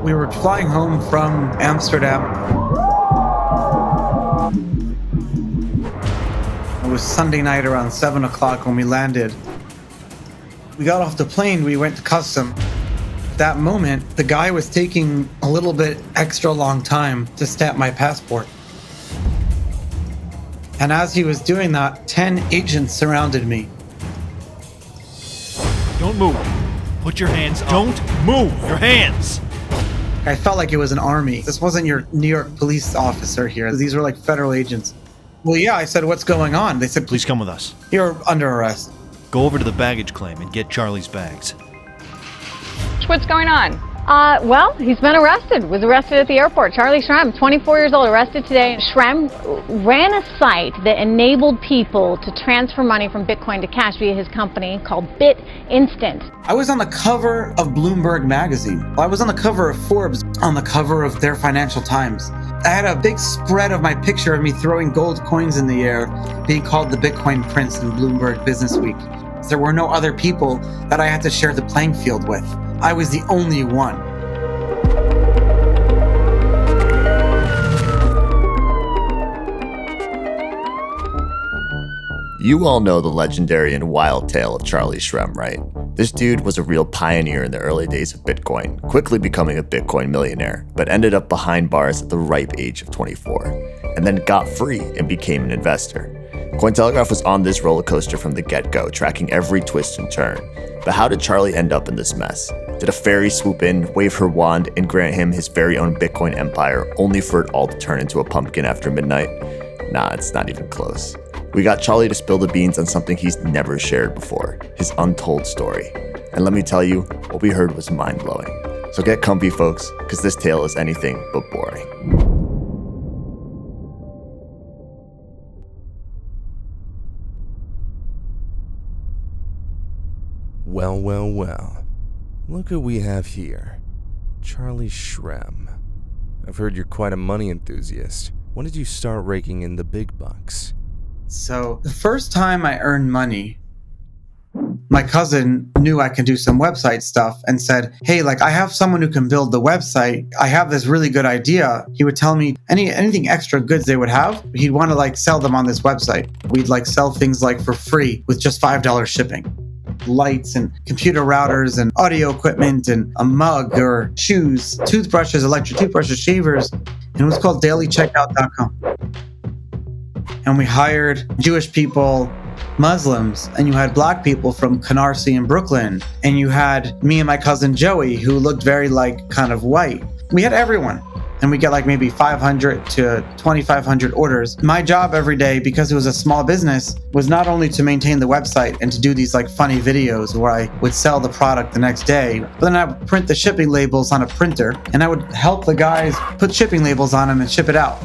We were flying home from Amsterdam. It was Sunday night around 7 o'clock when we landed. We got off the plane, we went to custom. That moment, the guy was taking a little bit extra long time to stamp my passport. And as he was doing that, 10 agents surrounded me. Don't move. Put your hands up. Don't move your hands. I felt like it was an army. This wasn't your New York police officer here. These were like federal agents. Well, yeah, I said, what's going on? They said, please come with us. You're under arrest. Go over to the baggage claim and get Charlie's bags. What's going on? Well, he's been arrested. Was arrested at the airport. Charlie Shrem, 24 years old, arrested today. Shrem ran a site that enabled people to transfer money from Bitcoin to cash via his company called BitInstant. I was on the cover of Bloomberg magazine. I was on the cover of Forbes, on the cover of their Financial Times. I had a big spread of my picture of me throwing gold coins in the air, being called the Bitcoin Prince in Bloomberg Business Week. There were no other people that I had to share the playing field with. I was the only one. You all know the legendary and wild tale of Charlie Shrem, right? This dude was a real pioneer in the early days of Bitcoin, quickly becoming a Bitcoin millionaire, but ended up behind bars at the ripe age of 24, and then got free and became an investor. Cointelegraph was on this roller coaster from the get-go, tracking every twist and turn. But how did Charlie end up in this mess? Did a fairy swoop in, wave her wand, and grant him his very own Bitcoin empire, only for it all to turn into a pumpkin after midnight? Nah, it's not even close. We got Charlie to spill the beans on something he's never shared before, his untold story. And let me tell you, what we heard was mind-blowing. So get comfy, folks, because this tale is anything but boring. Well. Look who we have here. Charlie Shrem. I've heard you're quite a money enthusiast. When did you start raking in the big bucks? So the first time I earned money, my cousin knew I could do some website stuff and said, hey, I have someone who can build the website. I have this really good idea. He would tell me anything extra goods they would have, he'd want to sell them on this website. We'd sell things for free with just $5 shipping. Lights and computer routers and audio equipment and a mug or shoes, toothbrushes, electric toothbrushes, shavers. And it was called dailycheckout.com. And we hired Jewish people, Muslims, and you had black people from Canarsie in Brooklyn. And you had me and my cousin Joey, who looked very kind of white. We had everyone. And we get maybe 500 to 2,500 orders. My job every day, because it was a small business, was not only to maintain the website and to do these funny videos where I would sell the product the next day, but then I would print the shipping labels on a printer and I would help the guys put shipping labels on them and ship it out.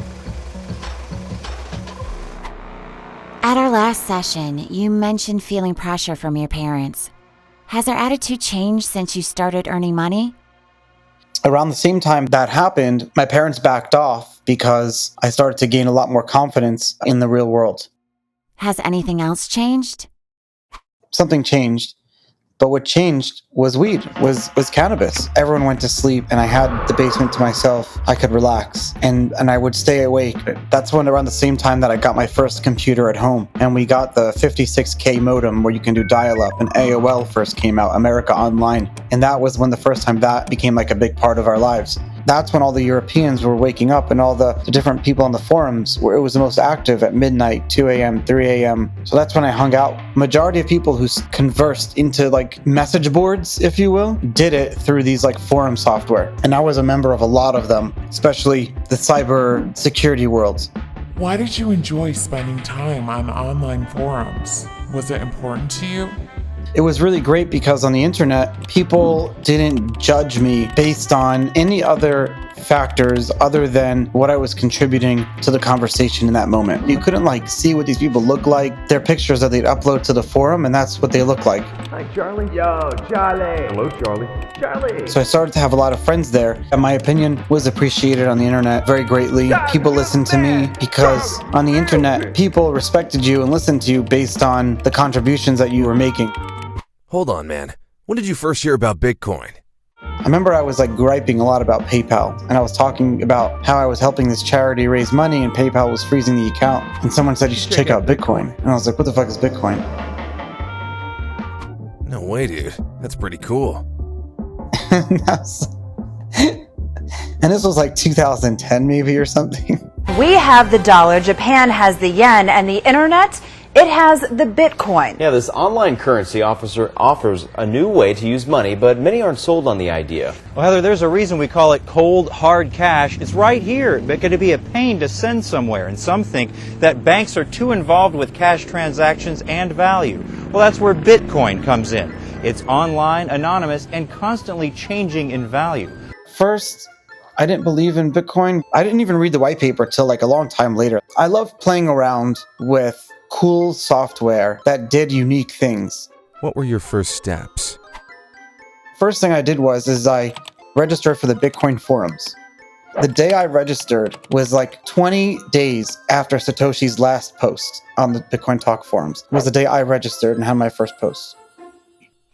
At our last session, you mentioned feeling pressure from your parents. Has their attitude changed since you started earning money? Around the same time that happened, my parents backed off because I started to gain a lot more confidence in the real world. Has anything else changed? Something changed, but what changed was weed, was cannabis. Everyone went to sleep and I had the basement to myself. I could relax and I would stay awake. That's when around the same time that I got my first computer at home and we got the 56K modem where you can do dial-up and AOL first came out, America Online. And that was when the first time that became a big part of our lives. That's when all the Europeans were waking up and all the different people on the forums where it was the most active at midnight, 2 a.m., 3 a.m. So that's when I hung out. Majority of people who conversed into message boards, if you will, did it through these forum software. And I was a member of a lot of them, especially the cyber security worlds. Why did you enjoy spending time on online forums? Was it important to you? It was really great because on the internet, people didn't judge me based on any other factors other than what I was contributing to the conversation in that moment. You couldn't see what these people look like, their pictures that they'd upload to the forum, and that's what they look like. Hi, Charlie. Yo, Charlie. Hello, Charlie. Charlie. So I started to have a lot of friends there, and my opinion was appreciated on the internet very greatly. People listened to me because on the internet, people respected you and listened to you based on the contributions that you were making. Hold on, man. When did you first hear about Bitcoin? I remember I was like griping a lot about PayPal, and I was talking about how I was helping this charity raise money and PayPal was freezing the account. And someone said you should check out Bitcoin. And I was like, what the fuck is Bitcoin? No way, dude. That's pretty cool. And this was like 2010 maybe or something. We have the dollar, Japan has the yen, and the internet, it has the Bitcoin. Yeah, this online currency offers a new way to use money, but many aren't sold on the idea. Well, Heather, there's a reason we call it cold, hard cash. It's right here, but could it be a pain to send somewhere? And some think that banks are too involved with cash transactions and value. Well, that's where Bitcoin comes in. It's online, anonymous, and constantly changing in value. First, I didn't believe in Bitcoin. I didn't even read the white paper till like a long time later. I love playing around with cool software that did unique things. What were your first steps? First thing I did was I registered for the Bitcoin forums. The day I registered was like 20 days after Satoshi's last post on the Bitcoin Talk forums. It was the day I registered and had my first post.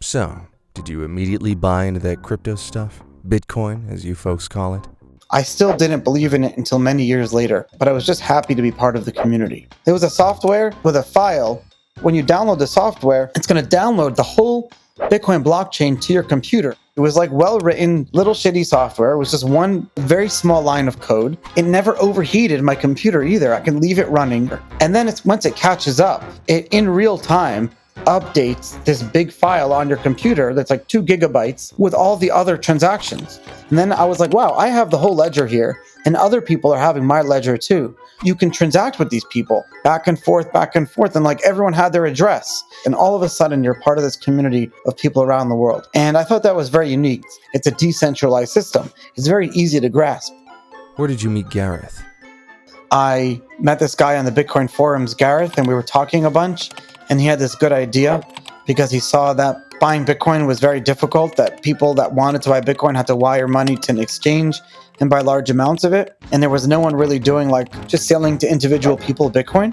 So, did you immediately buy into that crypto stuff? Bitcoin, as you folks call it? I still didn't believe in it until many years later, but I was just happy to be part of the community. There was a software with a file. When you download the software, it's going to download the whole Bitcoin blockchain to your computer. It was like well-written, little shitty software. It was just one very small line of code. It never overheated my computer either. I can leave it running. And then once it catches up, it in real time updates this big file on your computer that's like 2 gigabytes with all the other transactions. And then I was like, wow, I have the whole ledger here, and other people are having my ledger too. You can transact with these people back and forth, and like everyone had their address. And all of a sudden, you're part of this community of people around the world. And I thought that was very unique. It's a decentralized system. It's very easy to grasp. Where did you meet Gareth? I met this guy on the Bitcoin forums, Gareth, and we were talking a bunch. And he had this good idea because he saw that buying Bitcoin was very difficult, that people that wanted to buy Bitcoin had to wire money to an exchange and buy large amounts of it. And there was no one really doing like just selling to individual people Bitcoin.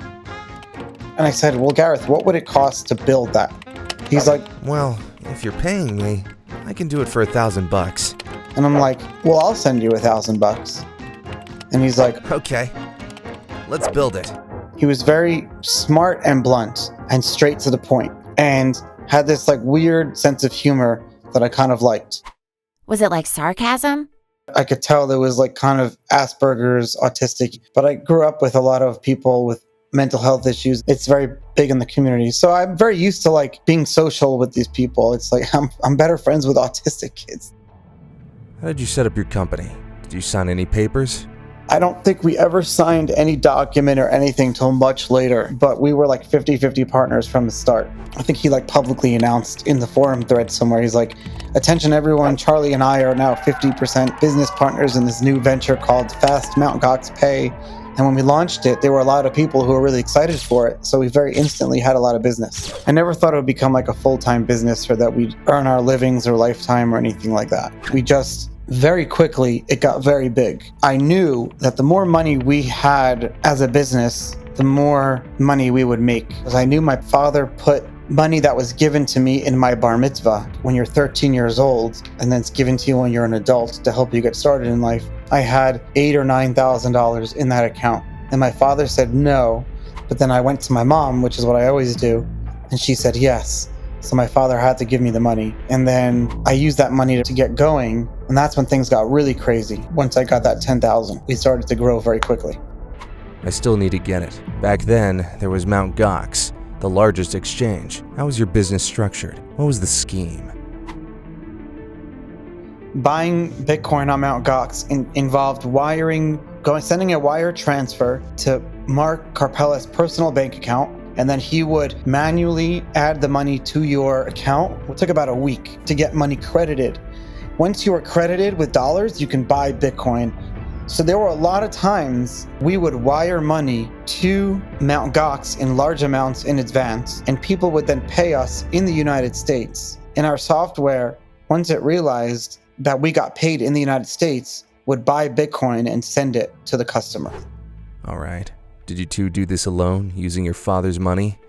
And I said, well, Gareth, what would it cost to build that? He's like, well, if you're paying me, I can do it for $1,000. And I'm like, well, I'll send you $1,000. And he's like, okay, let's build it. He was very smart and blunt and straight to the point and had this like weird sense of humor that I kind of liked. Was it like sarcasm? I could tell there was like kind of Asperger's, autistic, but I grew up with a lot of people with mental health issues. It's very big in the community. So I'm very used to like being social with these people. It's like I'm better friends with autistic kids. How did you set up your company? Did you sign any papers? I don't think we ever signed any document or anything till much later, but we were like 50-50 partners from the start. I think he like publicly announced in the forum thread somewhere, he's like, attention everyone, Charlie and I are now 50% business partners in this new venture called Fast Mt. Gox Pay. And when we launched it, there were a lot of people who were really excited for it. So we very instantly had a lot of business. I never thought it would become like a full-time business or that we'd earn our livings or lifetime or anything like that. We just very quickly, it got very big. I knew that the more money we had as a business, the more money we would make. Because I knew my father put money that was given to me in my bar mitzvah when you're 13 years old, and then it's given to you when you're an adult to help you get started in life. I had $8,000 or $9,000 in that account. And my father said no, but then I went to my mom, which is what I always do, and she said yes. So my father had to give me the money. And then I used that money to get going. And that's when things got really crazy. Once I got that 10,000, we started to grow very quickly. I still need to get it. Back then, there was Mt. Gox, the largest exchange. How was your business structured? What was the scheme? Buying Bitcoin on Mt. Gox involved sending a wire transfer to Mark Carpella's personal bank account. And then he would manually add the money to your account. It took about a week to get money credited. Once you were credited with dollars, you can buy Bitcoin. So there were a lot of times we would wire money to Mt. Gox in large amounts in advance, and people would then pay us in the United States. And our software, once it realized that we got paid in the United States, would buy Bitcoin and send it to the customer. All right. Did you two do this alone, using your father's money?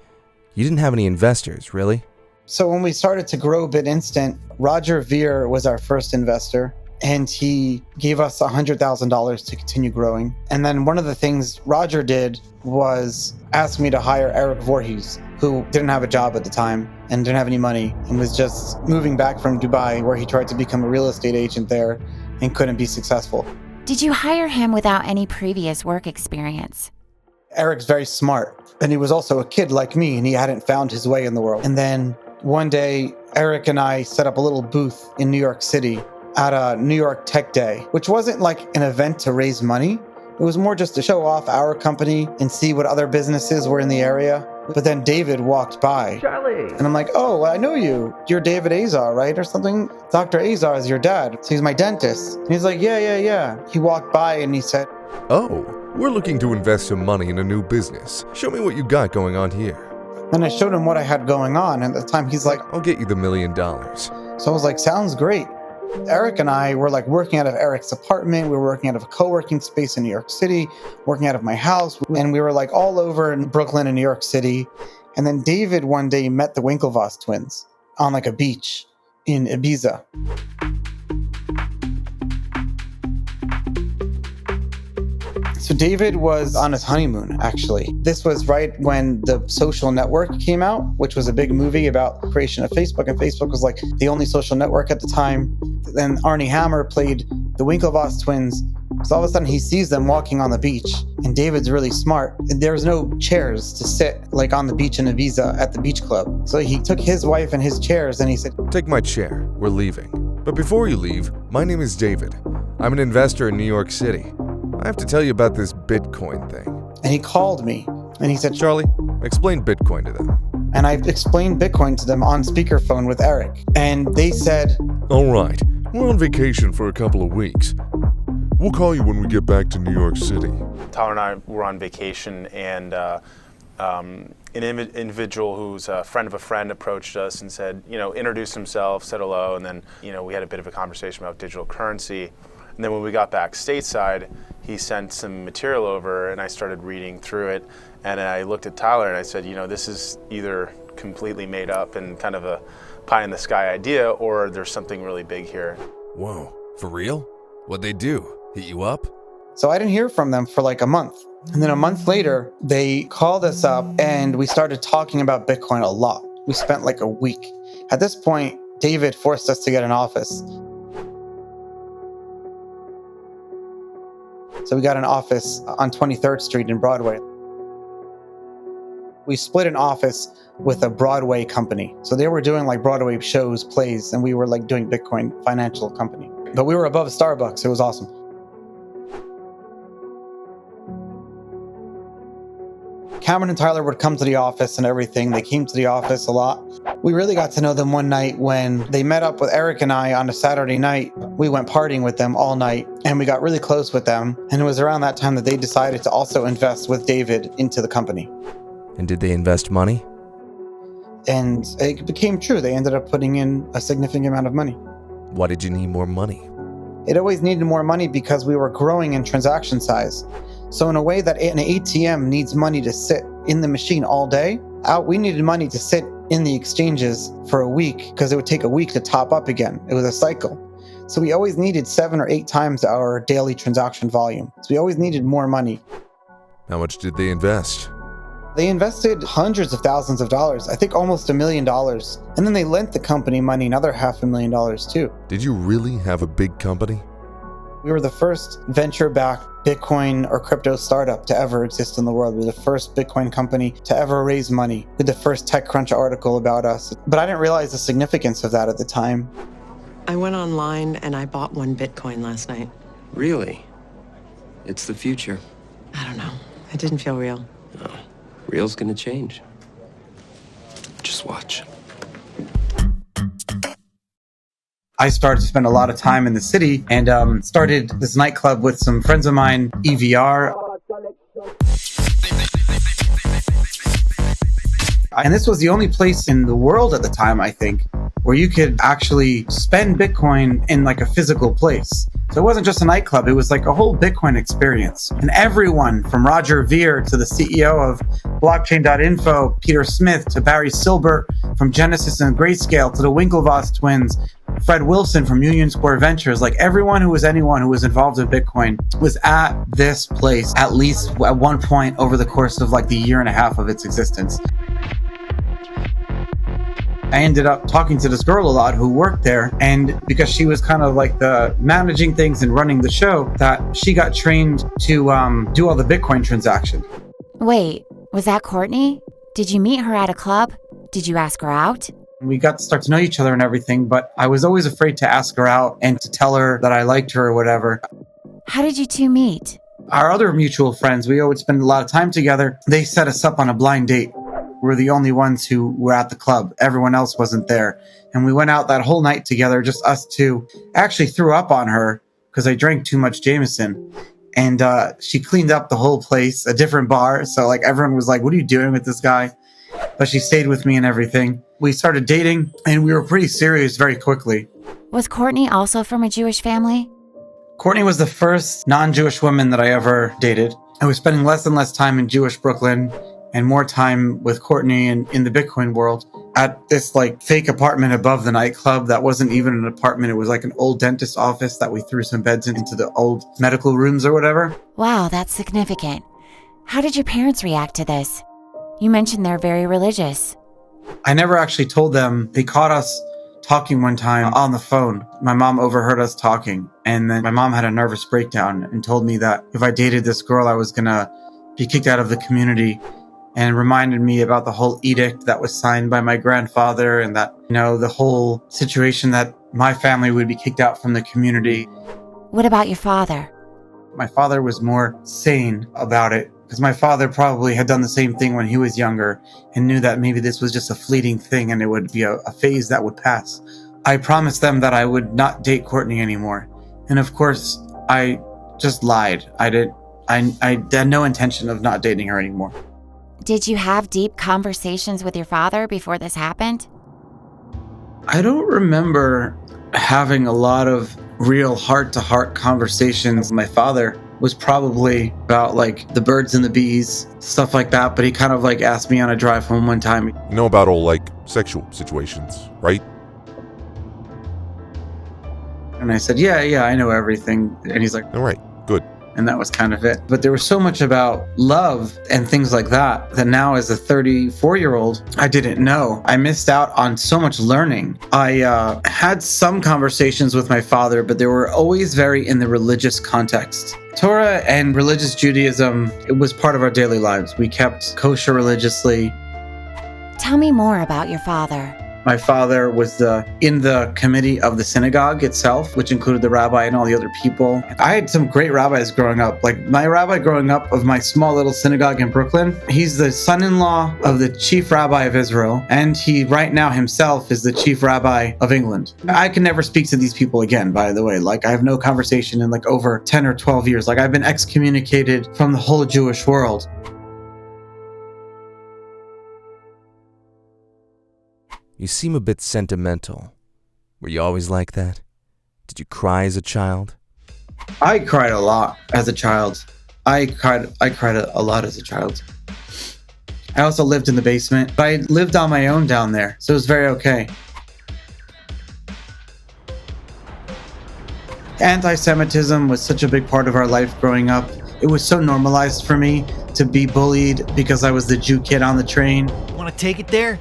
You didn't have any investors, really? So when we started to grow BitInstant, Roger Ver was our first investor, and he gave us $100,000 to continue growing. And then one of the things Roger did was ask me to hire Eric Voorhees, who didn't have a job at the time and didn't have any money and was just moving back from Dubai, where he tried to become a real estate agent there and couldn't be successful. Did you hire him without any previous work experience? Eric's very smart, and he was also a kid like me, and he hadn't found his way in the world. And then one day, Eric and I set up a little booth in New York City at a New York Tech Day, which wasn't like an event to raise money. It was more just to show off our company and see what other businesses were in the area. But then David walked by. Charlie! And I'm like, oh, I know you. You're David Azar, right? Or something? Dr. Azar is your dad. So he's my dentist. And he's like, yeah. He walked by and he said, "Oh, we're looking to invest some money in a new business. Show me what you got going on here." And I showed him what I had going on. And at the time, he's like, "I'll get you the $1 million." So I was like, sounds great. Eric and I were like working out of Eric's apartment. We were working out of a co-working space in New York City, working out of my house. And we were like all over in Brooklyn and New York City. And then David one day met the Winklevoss twins on like a beach in Ibiza. So David was on his honeymoon, actually. This was right when The Social Network came out, which was a big movie about the creation of Facebook. And Facebook was like the only social network at the time. Then Arnie Hammer played the Winklevoss twins. So all of a sudden he sees them walking on the beach. And David's really smart. There's no chairs to sit like on the beach in Ibiza at the beach club. So he took his wife and his chairs and he said, "Take my chair. We're leaving. But before you leave, my name is David. I'm an investor in New York City. I have to tell you about this Bitcoin thing." And he called me and he said, "Charlie, explain Bitcoin to them." And I explained Bitcoin to them on speakerphone with Eric. And they said, "All right, we're on vacation for a couple of weeks. We'll call you when we get back to New York City." Tyler and I were on vacation, and an individual who's a friend of a friend approached us and said, introduced himself, said hello, and then, we had a bit of a conversation about digital currency. And then when we got back stateside, he sent some material over, and I started reading through it. And I looked at Tyler and I said, this is either completely made up and kind of a pie-in-the-sky idea, or there's something really big here. Whoa, for real? What'd they do? Hit you up? So I didn't hear from them for like a month. And then a month later, they called us up and we started talking about Bitcoin a lot. We spent like a week. At this point, David forced us to get an office. So we got an office on 23rd Street in Broadway. We split an office with a Broadway company. So they were doing like Broadway shows, plays, and we were like doing Bitcoin financial company. But we were above Starbucks. It was awesome. Cameron and Tyler would come to the office and everything. They came to the office a lot. We really got to know them one night when they met up with Eric and I on a Saturday night. We went partying with them all night and we got really close with them. And it was around that time that they decided to also invest with David into the company. And did they invest money? And it became true. They ended up putting in a significant amount of money. Why did you need more money? It always needed more money because we were growing in transaction size. So in a way that an ATM needs money to sit in the machine all day, we needed money to sit in the exchanges for a week because it would take a week to top up again. It was a cycle. So we always needed 7 or 8 times our daily transaction volume. So we always needed more money. How much did they invest? They invested hundreds of thousands of dollars, I think almost $1 million. And then they lent the company money, another $500,000 too. Did you really have a big company? We were the first venture-backed Bitcoin or crypto startup to ever exist in the world. We were the first Bitcoin company to ever raise money. We did the first TechCrunch article about us. But I didn't realize the significance of that at the time. I went online and I bought 1 Bitcoin last night. Really? It's the future. I don't know. It didn't feel real. No. Real's gonna change. Just watch. I started to spend a lot of time in the city and started this nightclub with some friends of mine, EVR. And this was the only place in the world at the time, I think, where you could actually spend Bitcoin in like a physical place. So it wasn't just a nightclub, it was like a whole Bitcoin experience. And everyone from Roger Ver to the CEO of Blockchain.info, Peter Smith, to Barry Silbert from Genesis and Grayscale, to the Winklevoss twins, Fred Wilson from Union Square Ventures. Like anyone who was involved in Bitcoin was at this place at least at one point over the course of like the year and a half of its existence. I ended up talking to this girl a lot who worked there, and because she was kind of like the managing things and running the show, that she got trained to do all the Bitcoin transactions. Wait, was that Courtney? Did you meet her at a club? Did you ask her out? We got to start to know each other and everything, but I was always afraid to ask her out and to tell her that I liked her or whatever. How did you two meet? Our other mutual friends, we would spend a lot of time together. They set us up on a blind date. We're the only ones who were at the club. Everyone else wasn't there. And we went out that whole night together, just us two. I actually threw up on her because I drank too much Jameson. And she cleaned up the whole place, a different bar. So like everyone was like, what are you doing with this guy? But she stayed with me and everything. We started dating and we were pretty serious very quickly. Was Courtney also from a Jewish family? Courtney was the first non-Jewish woman that I ever dated. I was spending less and less time in Jewish Brooklyn and more time with Courtney and in the Bitcoin world at this like fake apartment above the nightclub that wasn't even an apartment. It was like an old dentist office that we threw some beds into the old medical rooms or whatever. Wow, that's significant. How did your parents react to this? You mentioned they're very religious. I never actually told them. They caught us talking one time on the phone. My mom overheard us talking, and then my mom had a nervous breakdown and told me that if I dated this girl, I was gonna be kicked out of the community, and reminded me about the whole edict that was signed by my grandfather and that, you know, the whole situation that my family would be kicked out from the community. What about your father? My father was more sane about it because my father probably had done the same thing when he was younger and knew that maybe this was just a fleeting thing and it would be a phase that would pass. I promised them that I would not date Courtney anymore. And of course, I just lied. I had no intention of not dating her anymore. Did you have deep conversations with your father before this happened? I don't remember having a lot of real heart-to-heart conversations. My father was probably about like the birds and the bees, stuff like that, but he kind of like asked me on a drive home one time. You know about all like sexual situations, right? And I said, yeah, I know everything. And he's like, all right, good. And that was kind of it. But there was so much about love and things like that now as a 34-year-old, I didn't know. I missed out on so much learning. I had some conversations with my father, but they were always very in the religious context. Torah and religious Judaism, it was part of our daily lives. We kept kosher religiously. Tell me more about your father. My father was in the committee of the synagogue itself, which included the rabbi and all the other people. I had some great rabbis growing up. Like my rabbi growing up of my small little synagogue in Brooklyn, he's the son-in-law of the chief rabbi of Israel. And he right now himself is the chief rabbi of England. I can never speak to these people again, by the way. Like I have no conversation in like over 10 or 12 years. Like I've been excommunicated from the whole Jewish world. You seem a bit sentimental. Were you always like that? Did you cry as a child? I cried a lot as a child. I cried a lot as a child. I also lived in the basement, but I lived on my own down there, so it was very okay. Anti-Semitism was such a big part of our life growing up. It was so normalized for me to be bullied because I was the Jew kid on the train. Want to take it there?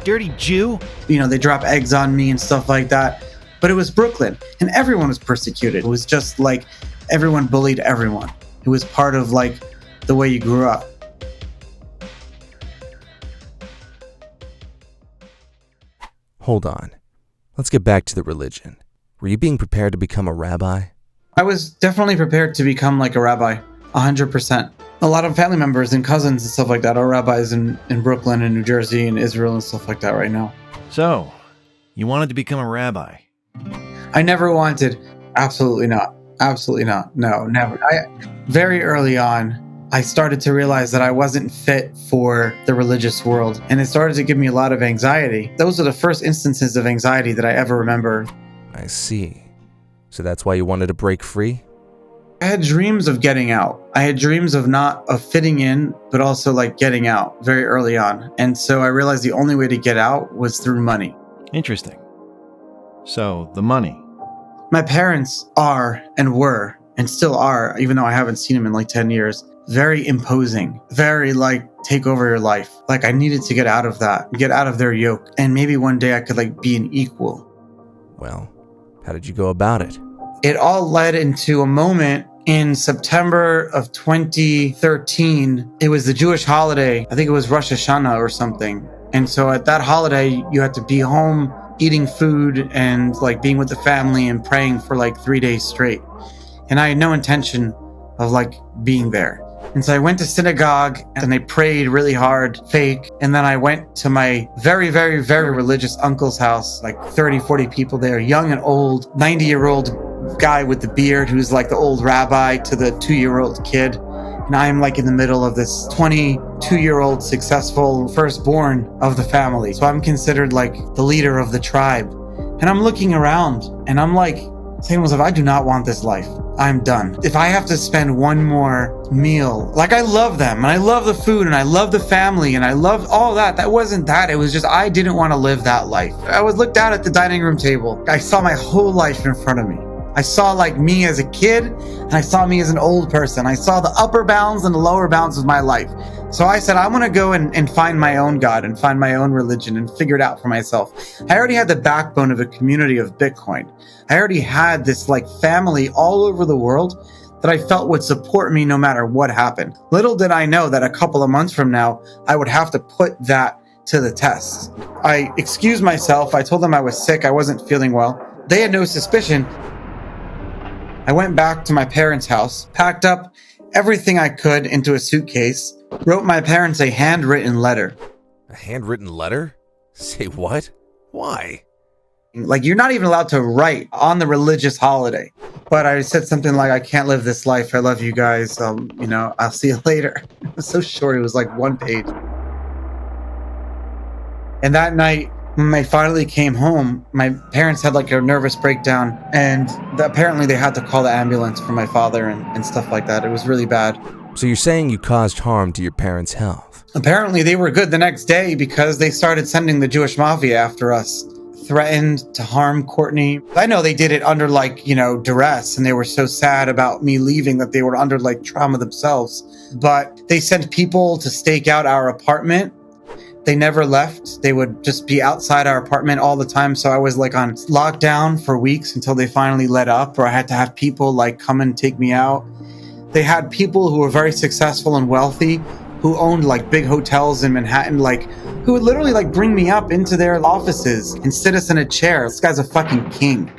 Dirty Jew? You know, they drop eggs on me and stuff like that. But it was Brooklyn, and everyone was persecuted. It was just like everyone bullied everyone. It was part of like the way you grew up. Hold on. Let's get back to the religion. Were you being prepared to become a rabbi? I was definitely prepared to become like a rabbi, 100%. A lot of family members and cousins and stuff like that are rabbis in Brooklyn and New Jersey and Israel and stuff like that right now. So, you wanted to become a rabbi? I never wanted. Absolutely not. Absolutely not. No, never. Very early on, I started to realize that I wasn't fit for the religious world, and it started to give me a lot of anxiety. Those are the first instances of anxiety that I ever remember. I see. So that's why you wanted to break free? I had dreams of getting out. I had dreams of fitting in, but also like getting out very early on. And so I realized the only way to get out was through money. Interesting. So, the money. My parents are and were and still are, even though I haven't seen them in like 10 years, very imposing, very like take over your life. Like I needed to get out of that, get out of their yoke. And maybe one day I could like be an equal. Well, how did you go about it? It all led into a moment in September of 2013. It was the Jewish holiday. I think it was Rosh Hashanah or something. And so at that holiday, you had to be home eating food and like being with the family and praying for like 3 days straight. And I had no intention of like being there. And so I went to synagogue and I prayed really hard, fake. And then I went to my very, very, very religious uncle's house, like 30, 40 people there, young and old, 90-year-old guy with the beard who's like the old rabbi to the 2-year-old kid. And I'm like in the middle of this 22-year-old successful firstborn of the family. So I'm considered like the leader of the tribe. And I'm looking around and I'm like, saying to myself, I do not want this life. I'm done. If I have to spend one more meal, like I love them and I love the food and I love the family and I love all that. That wasn't that. It was just, I didn't want to live that life. I was looked out at the dining room table. I saw my whole life in front of me. I saw like me as a kid and I saw me as an old person. I saw the upper bounds and the lower bounds of my life. So I said, I want to go and find my own God and find my own religion and figure it out for myself. I already had the backbone of a community of Bitcoin. I already had this like family all over the world that I felt would support me no matter what happened. Little did I know that a couple of months from now, I would have to put that to the test. I excused myself. I told them I was sick. I wasn't feeling well. They had no suspicion. I went back to my parents' house, packed up everything I could into a suitcase, wrote my parents a handwritten letter. A handwritten letter? Say what? Why? Like, you're not even allowed to write on the religious holiday. But I said something like, I can't live this life. I love you guys. I'll see you later. It was so short. It was like one page. And that night, when I finally came home, my parents had like a nervous breakdown. And apparently they had to call the ambulance for my father and stuff like that. It was really bad. So you're saying you caused harm to your parents' health? Apparently they were good the next day because they started sending the Jewish Mafia after us. Threatened to harm Courtney. I know they did it under duress, and they were so sad about me leaving that they were under trauma themselves. But they sent people to stake out our apartment. They never left. They would just be outside our apartment all the time. So I was on lockdown for weeks until they finally let up, or I had to have people come and take me out. They had people who were very successful and wealthy who owned big hotels in Manhattan, who would literally bring me up into their offices and sit us in a chair. This guy's a fucking king.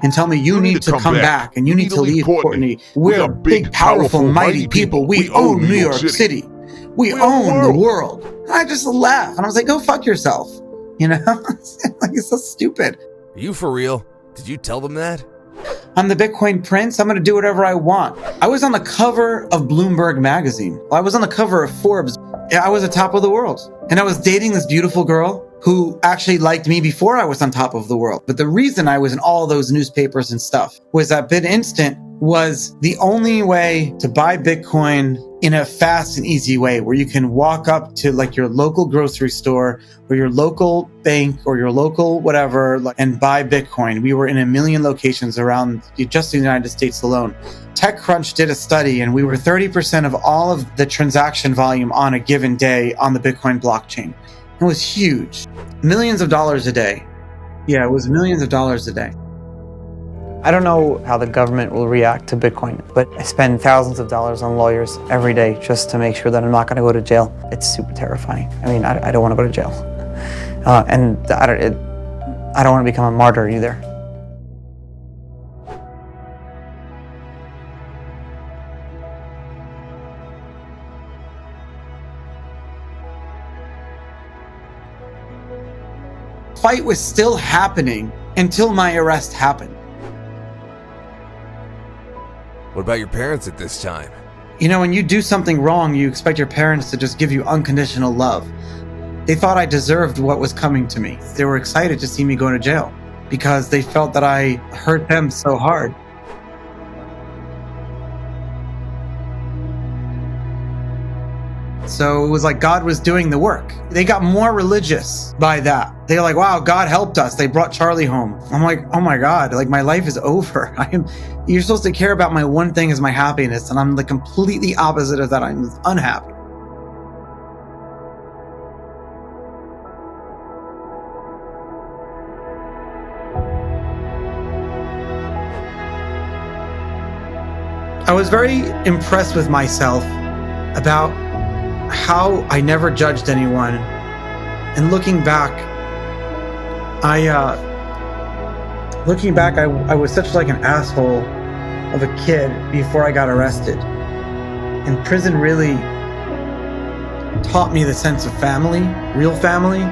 And tell me, you need to come back and you need to leave Courtney. We're big, powerful, mighty people. We own New York City. We own the world. And I just laughed. And I was like, go fuck yourself. It's so stupid. Are you for real? Did you tell them that? I'm the Bitcoin prince. I'm going to do whatever I want. I was on the cover of Bloomberg magazine. I was on the cover of Forbes. I was at top of the world. And I was dating this beautiful girl who actually liked me before I was on top of the world. But the reason I was in all those newspapers and stuff was that BitInstant was the only way to buy Bitcoin in a fast and easy way, where you can walk up to your local grocery store or your local bank or your local whatever and buy Bitcoin. We were in 1 million locations around just the United States alone. TechCrunch did a study and we were 30% of all of the transaction volume on a given day on the Bitcoin blockchain. It was huge. Millions of dollars a day. Yeah, it was millions of dollars a day. I don't know how the government will react to Bitcoin, but I spend thousands of dollars on lawyers every day just to make sure that I'm not going to go to jail. It's super terrifying. I mean, I don't want to go to jail. And I don't want to become a martyr either. Fight was still happening until my arrest happened. What about your parents at this time? When you do something wrong, you expect your parents to just give you unconditional love. They thought I deserved what was coming to me. They were excited to see me go to jail because they felt that I hurt them so hard. So it was like God was doing the work. They got more religious by that. They're like, wow, God helped us. They brought Charlie home. I'm like, oh my God, like my life is over. You're supposed to care about my one thing is my happiness. And I'm the completely opposite of that. I'm unhappy. I was very impressed with myself about how I never judged anyone. And looking back, I was such like an asshole of a kid before I got arrested. And prison really taught me the sense of family, real family.